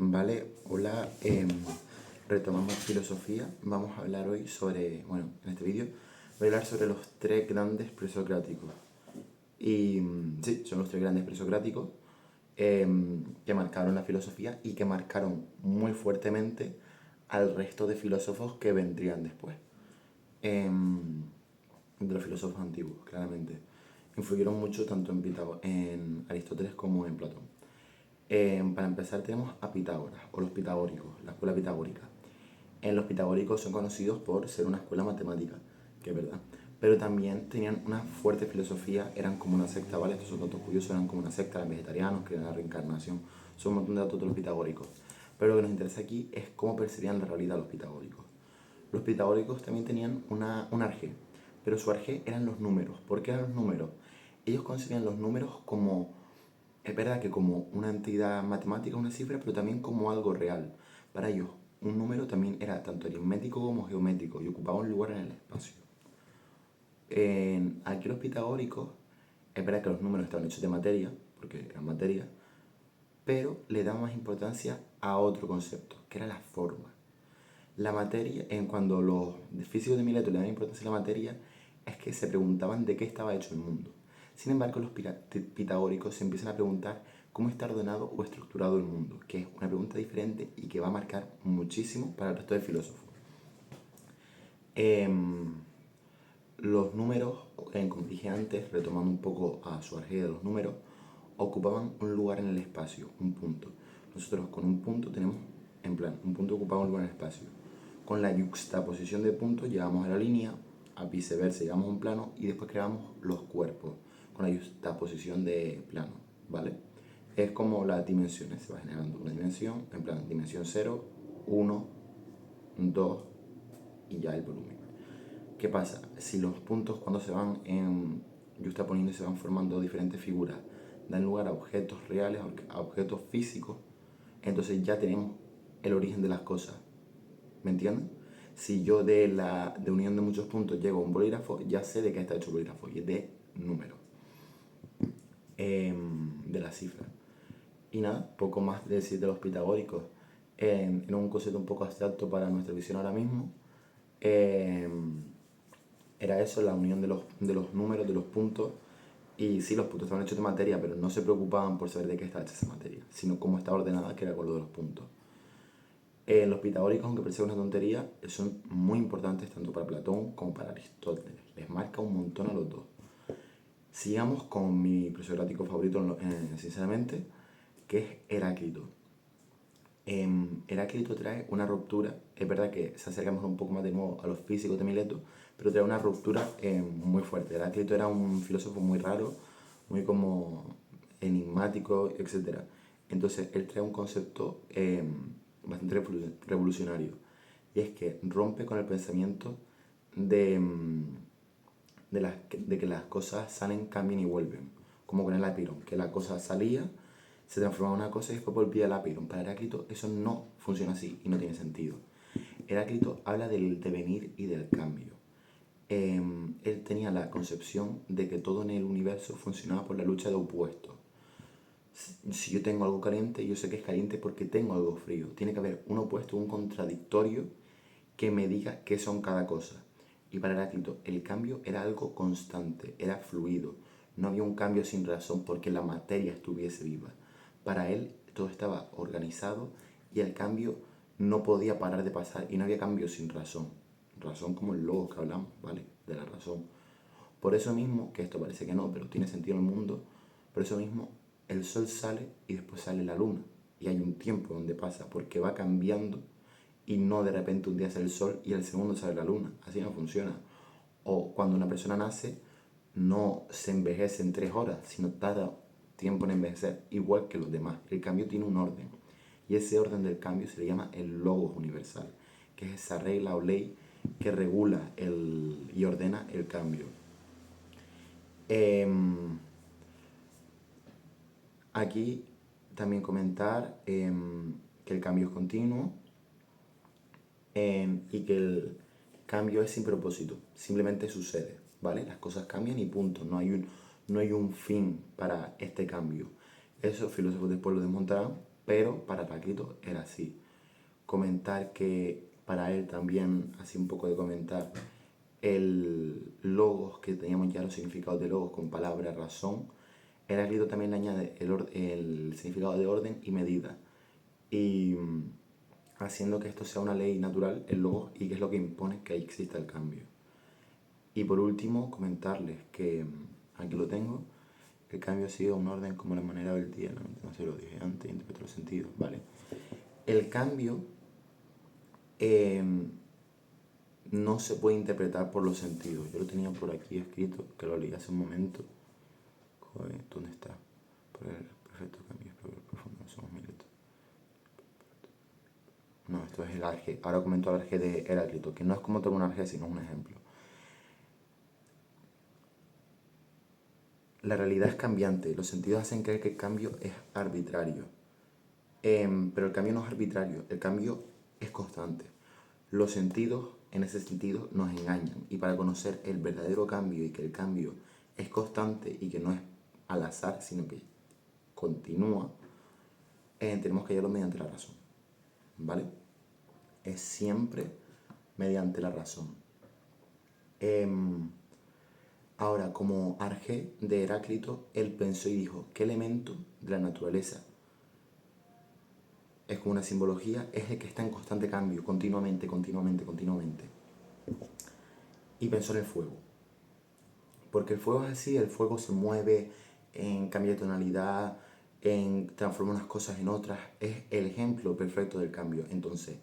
Vale, hola, retomamos filosofía. Vamos a hablar hoy sobre, bueno, en este vídeo voy a hablar sobre los tres grandes presocráticos. Y sí, son los tres grandes presocráticos que marcaron la filosofía y que marcaron muy fuertemente al resto de filósofos que vendrían después. De los filósofos antiguos, claramente. Influyeron mucho tanto en Aristóteles como en Platón. Para empezar tenemos a Pitágoras, o los pitagóricos, la escuela pitagórica. Los pitagóricos son conocidos por ser una escuela matemática, que es verdad, pero también tenían una fuerte filosofía, eran como una secta, ¿vale? Estos son datos curiosos, eran como una secta, eran vegetarianos, creían en la reencarnación, son un montón de datos de los pitagóricos. Pero lo que nos interesa aquí es cómo percibían la realidad los pitagóricos. Los pitagóricos también tenían un arjé, pero su arjé eran los números. ¿Por qué eran los números? Ellos concebían los números como, es verdad que como una entidad matemática, una cifra, pero también como algo real. Para ellos, un número también era tanto aritmético como geométrico y ocupaba un lugar en el espacio. Aquí los pitagóricos, es verdad que los números estaban hechos de materia, porque eran materia, pero le daban más importancia a otro concepto, que era la forma. La materia, cuando los físicos de Mileto le dan importancia a la materia, es que se preguntaban de qué estaba hecho el mundo. Sin embargo, los pitagóricos se empiezan a preguntar cómo está ordenado o estructurado el mundo, que es una pregunta diferente y que va a marcar muchísimo para el resto de filósofos. Los números, como dije antes, retomando un poco a su arjé de los números, ocupaban un lugar en el espacio, un punto. Nosotros con un punto tenemos, en plan, un punto ocupaba un lugar en el espacio. Con la yuxtaposición de puntos llegamos a la línea, a viceversa llegamos a un plano y después creamos los cuerpos con la yuxtaposición de plano, ¿vale? Es como las dimensiones, se va generando una dimensión, en plan, dimensión 0, 1, 2 y ya el volumen. ¿Qué pasa? Si los puntos cuando se van yuxtaponiendo y se van formando diferentes figuras dan lugar a objetos reales, a objetos físicos, entonces ya tenemos el origen de las cosas. ¿Me entienden? Si yo de unión de muchos puntos llego a un bolígrafo, ya sé de qué está hecho el bolígrafo y es de números, de las cifras. Y nada, poco más de decir de los pitagóricos. Era un concepto un poco abstracto para nuestra visión ahora mismo. Era eso, la unión de los números, de los puntos. Y sí, los puntos estaban hechos de materia, pero no se preocupaban por saber de qué estaba hecha esa materia, sino cómo está ordenada, que era con lo de los puntos. Los pitagóricos, aunque parezca una tontería, son muy importantes tanto para Platón como para Aristóteles. Les marca un montón a los dos. Sigamos con mi presocrático favorito, sinceramente, que es Heráclito. Heráclito trae una ruptura, es verdad que se acercamos un poco más de nuevo a los físicos de Mileto, pero trae una ruptura muy fuerte. Heráclito era un filósofo muy raro, muy como enigmático, etc. Entonces él trae un concepto bastante revolucionario, y es que rompe con el pensamiento de, de que las cosas salen, cambian y vuelven, como con el apirón, que la cosa salía, se transformaba en una cosa y después volvía al apirón. Para Heráclito eso no funciona así y no tiene sentido. Heráclito habla del devenir y del cambio. Él tenía la concepción de que todo en el universo funcionaba por la lucha de opuestos. Si yo tengo algo caliente, yo sé que es caliente porque tengo algo frío. Tiene que haber un opuesto, un contradictorio que me diga qué son cada cosa. Y para Heráclito el cambio era algo constante, era fluido. No había un cambio sin razón porque la materia estuviese viva. Para él todo estaba organizado y el cambio no podía parar de pasar y no había cambio sin razón. Razón como el logos que hablamos, ¿vale? De la razón. Por eso mismo, que esto parece que no, pero tiene sentido en el mundo, por eso mismo el sol sale y después sale la luna. Y hay un tiempo donde pasa, porque va cambiando y no de repente un día sale el sol y al segundo sale la luna. Así no funciona. O cuando una persona nace, no se envejece en 3 horas, sino tarda tiempo en envejecer, igual que los demás. El cambio tiene un orden. Y ese orden del cambio se le llama el logos universal, que es esa regla o ley que regula y ordena el cambio. Aquí también comentar que el cambio es continuo y que el cambio es sin propósito, simplemente sucede, ¿vale? Las cosas cambian y punto, no hay un fin para este cambio. Eso filósofos después lo desmontarán, pero para Heráclito era así. Comentar que para él también, así un poco de comentar, el logos, que teníamos ya los significados de logos con palabra, razón, Heráclito también le añade el significado de orden y medida. Y haciendo que esto sea una ley natural, el logos, y que es lo que impone que ahí exista el cambio. Y por último, comentarles que, aquí lo tengo, el cambio ha sido un orden como la manera del día, no sé, lo dije antes, interpreto los sentidos, ¿vale? El cambio no se puede interpretar por los sentidos. Yo lo tenía por aquí escrito, que lo leí hace un momento. Joder, ¿dónde está? Por el perfecto cambio, pero profundo, somos miletos. No, esto es el arge. Ahora comento el arge de Heráclito, que no es como todo un arge, sino un ejemplo. La realidad es cambiante. Los sentidos hacen creer que el cambio es arbitrario. Pero el cambio no es arbitrario, el cambio es constante. Los sentidos, en ese sentido, nos engañan. Y para conocer el verdadero cambio y que el cambio es constante y que no es al azar, sino que continúa, tenemos que hallarlo mediante la razón. ¿Vale? Es siempre mediante la razón. Ahora, como arge de Heráclito, él pensó y dijo, ¿qué elemento de la naturaleza es como una simbología? Es el que está en constante cambio, continuamente, continuamente, continuamente. Y pensó en el fuego. Porque el fuego es así, el fuego se mueve, cambia de tonalidad, transforma unas cosas en otras. Es el ejemplo perfecto del cambio. Entonces,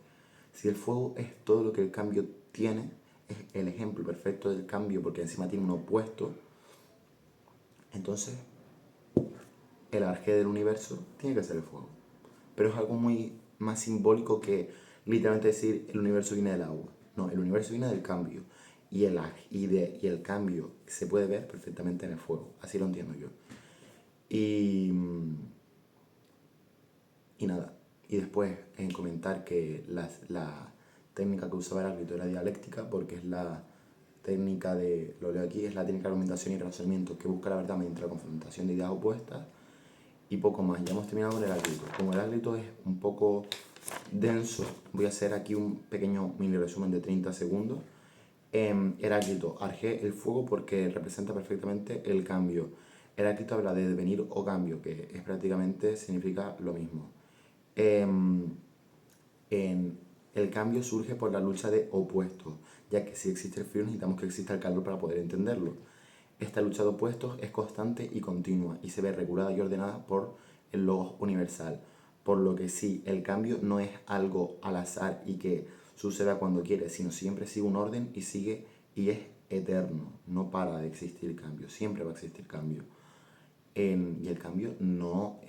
si el fuego es todo lo que el cambio tiene, es el ejemplo perfecto del cambio porque encima tiene un opuesto, entonces el arjé del universo tiene que ser el fuego. Pero es algo muy más simbólico que literalmente decir el universo viene del agua. No, el universo viene del cambio. Y el cambio se puede ver perfectamente en el fuego. Así lo entiendo yo. Y, y nada. Y después en comentar que la técnica que usaba Heráclito era dialéctica, porque es la técnica de, lo leo aquí, es la técnica de argumentación y razonamiento que busca la verdad mediante la confrontación de ideas opuestas. Y poco más, ya hemos terminado con Heráclito. Como Heráclito es un poco denso, voy a hacer aquí un pequeño mini resumen de 30 segundos. Heráclito, arge el fuego porque representa perfectamente el cambio. Heráclito habla de devenir o cambio, que es prácticamente significa lo mismo. El cambio surge por la lucha de opuestos, ya que si existe el frío necesitamos que exista el calor para poder entenderlo. Esta lucha de opuestos es constante y continua y se ve regulada y ordenada por el logos universal. Por lo que sí, el cambio no es algo al azar y que suceda cuando quiere, sino siempre sigue un orden y sigue y es eterno. No para de existir cambio, siempre va a existir cambio. Y el cambio no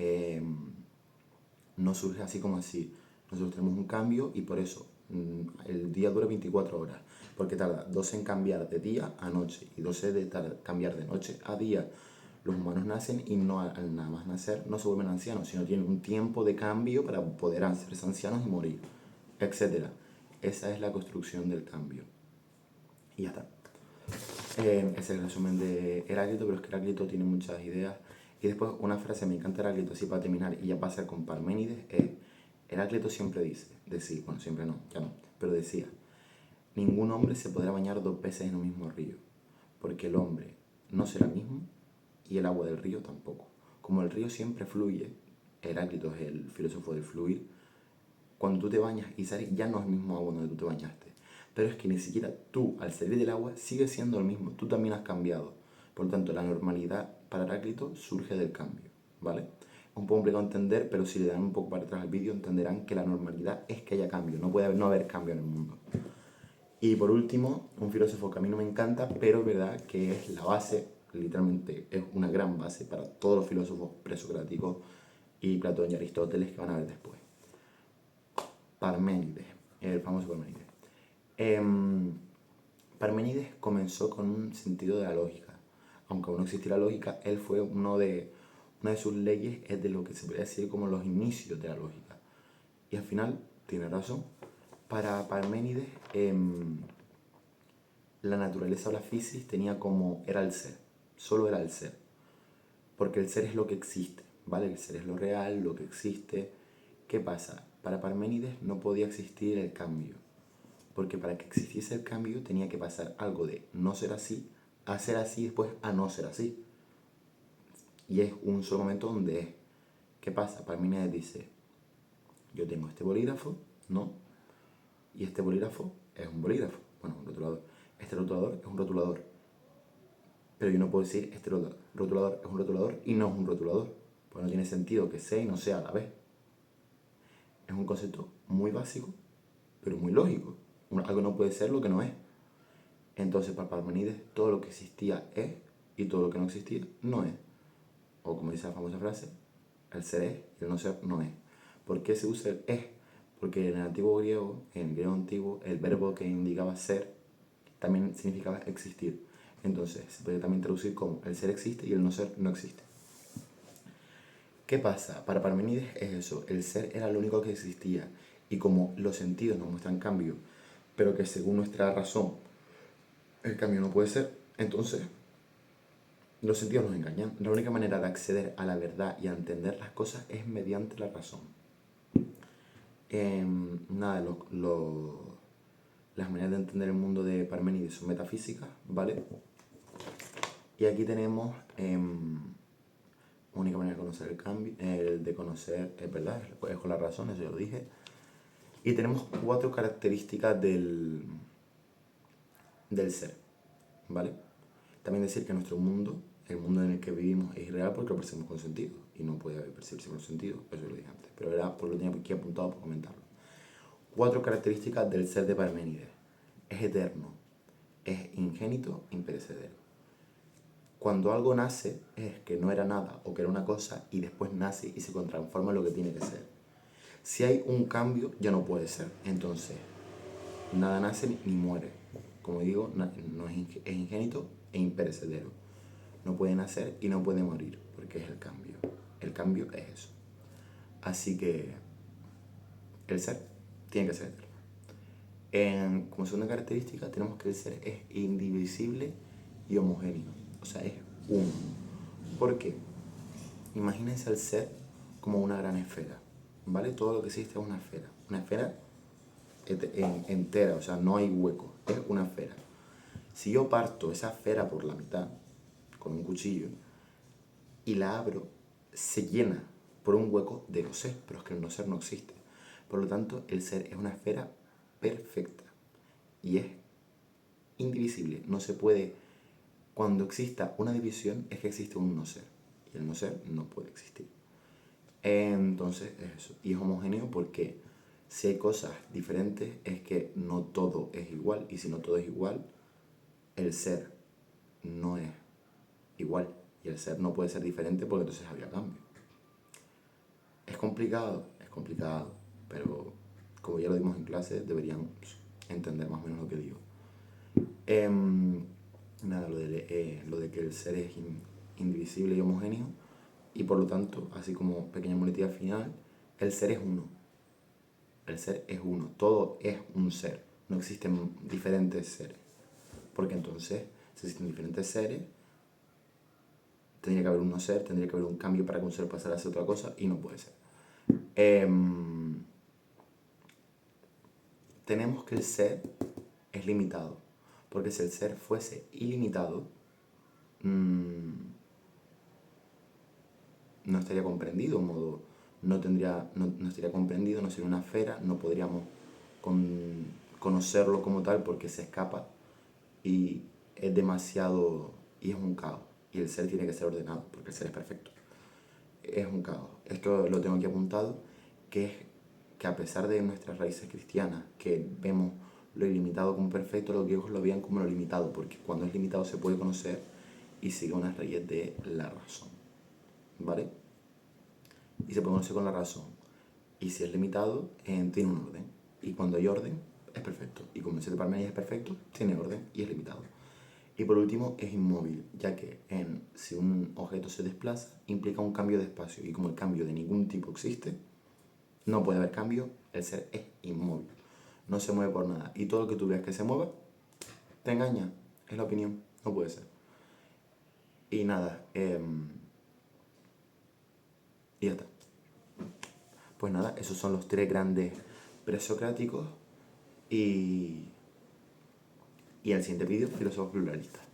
surge así como así. Nosotros tenemos un cambio y por eso el día dura 24 horas, porque tarda 12 en cambiar de día a noche y 12 de cambiar de noche a día. Los humanos nacen y no al nada más nacer no se vuelven ancianos, sino tienen un tiempo de cambio para poder hacerse ancianos y morir, etcétera. Esa es la construcción del cambio. Y ya está. Ese es el resumen de Heráclito, pero es que Heráclito tiene muchas ideas. Y después una frase, me encanta Heráclito, así para terminar, y ya pasa con Parménides, es, Heráclito siempre decía, bueno, siempre no, ya no, pero decía, ningún hombre se podrá bañar 2 veces en un mismo río, porque el hombre no será el mismo y el agua del río tampoco. Como el río siempre fluye, Heráclito es el filósofo del fluir, cuando tú te bañas y sales ya no es el mismo agua donde tú te bañaste. Pero es que ni siquiera tú, al salir del agua, sigues siendo el mismo. Tú también has cambiado. Por lo tanto, la normalidad para Heráclito surge del cambio, ¿vale? Es un poco complicado entender, pero si le dan un poco para atrás al vídeo, entenderán que la normalidad es que haya cambio. No puede no haber cambio en el mundo. Y por último, un filósofo que a mí no me encanta, pero es verdad que es la base, literalmente es una gran base para todos los filósofos presocráticos y Platón y Aristóteles que van a ver después. Parménides, el famoso Parménides. Parménides comenzó con un sentido de la lógica. Aunque aún no existiera lógica, él fue una de sus leyes es de lo que se podría decir como los inicios de la lógica. Y al final, tiene razón. Para Parménides, la naturaleza o la física tenía como, era el ser, solo era el ser. Porque el ser es lo que existe, ¿vale? El ser es lo real, lo que existe. ¿Qué pasa? Para Parménides no podía existir el cambio, porque para que existiese el cambio tenía que pasar algo de no ser así a ser así, después a no ser así. Y es un solo momento donde es. ¿Qué pasa? Parménides dice, yo tengo este bolígrafo, ¿no? Y este bolígrafo es un bolígrafo, bueno, un rotulador. Este rotulador es un rotulador. Pero yo no puedo decir este rotulador es un rotulador y no es un rotulador. Pues no tiene sentido que sea y no sea a la vez. Es un concepto muy básico, pero muy lógico. Algo no puede ser lo que no es. Entonces, para Parmenides, todo lo que existía es y todo lo que no existía no es. O como dice la famosa frase, el ser es y el no ser no es. ¿Por qué se usa el es? Porque en el antiguo griego, en el griego antiguo, el verbo que indicaba ser también significaba existir. Entonces, se puede también traducir como el ser existe y el no ser no existe. ¿Qué pasa? Para Parmenides es eso, el ser era lo único que existía. Y como los sentidos nos muestran cambio, pero que según nuestra razón el cambio no puede ser, entonces los sentidos nos engañan. La única manera de acceder a la verdad y a entender las cosas es mediante la razón. Nada, las maneras de entender el mundo de Parménides son metafísicas, ¿vale? Y aquí tenemos única manera de conocer el cambio, el de conocer, es verdad, es con la razón, eso ya lo dije. Y tenemos 4 características del ser, ¿vale? También decir que nuestro mundo, el mundo en el que vivimos, es irreal porque lo percibimos con sentido. Y no puede percibirse con sentido, eso lo dije antes. Pero era porque lo tenía aquí apuntado para comentarlo. 4 características del ser de Parménides. Es eterno, es ingénito, imperecedero. Cuando algo nace es que no era nada o que era una cosa y después nace y se transforma en lo que tiene que ser. Si hay un cambio, ya no puede ser. Entonces, nada nace ni muere. Como digo, no es ingénito e imperecedero. No puede nacer y no puede morir, porque es el cambio. El cambio es eso. Así que el ser tiene que ser eterno. Como segunda característica, tenemos que el ser es indivisible y homogéneo. O sea, es uno. ¿Por qué? Imagínense al ser como una gran esfera. ¿Vale? Todo lo que existe es una esfera. Una esfera entera, o sea, no hay hueco. Es una esfera. Si yo parto esa esfera por la mitad con un cuchillo y la abro, se llena por un hueco de no ser, pero es que el no ser no existe. Por lo tanto, el ser es una esfera perfecta y es indivisible. No se puede, cuando exista una división, es que existe un no ser. Y el no ser no puede existir. Entonces es eso. Y es homogéneo porque si hay cosas diferentes es que no todo es igual. Y si no todo es igual, el ser no es igual. Y el ser no puede ser diferente porque entonces habría cambio. Es complicado, pero como ya lo dimos en clase, deberían entender más o menos lo que digo. Nada, lo de que el ser es indivisible y homogéneo, y por lo tanto, así como pequeña muletilla final, el ser es uno. El ser es uno, todo es un ser, no existen diferentes seres. Porque entonces, si existen diferentes seres, tendría que haber un no ser, tendría que haber un cambio para que un ser pasara a ser otra cosa, y no puede ser. Tenemos que el ser es limitado, porque si el ser fuese ilimitado, no estaría comprendido, modo, no estaría comprendido, no sería una esfera, no podríamos conocerlo como tal porque se escapa y es demasiado, y es un caos, y el ser tiene que ser ordenado porque el ser es perfecto. Es un caos. Esto lo tengo aquí apuntado, que es que a pesar de nuestras raíces cristianas, que vemos lo ilimitado como perfecto, los griegos lo veían como lo limitado, porque cuando es limitado se puede conocer y sigue unas leyes de la razón, ¿vale? Y se puede conocer con la razón. Y si es limitado, tiene un orden. Y cuando hay orden, es perfecto. Y como el ser de Parménides es perfecto, tiene orden y es limitado. Y por último, es inmóvil, ya que si un objeto se desplaza, implica un cambio de espacio. Y como el cambio de ningún tipo existe, no puede haber cambio, el ser es inmóvil. No se mueve por nada. Y todo lo que tú veas que se mueva, te engaña. Es la opinión. No puede ser. Y nada, y ya está. Pues nada, esos son los tres grandes presocráticos y en el siguiente vídeo, filósofos pluralistas.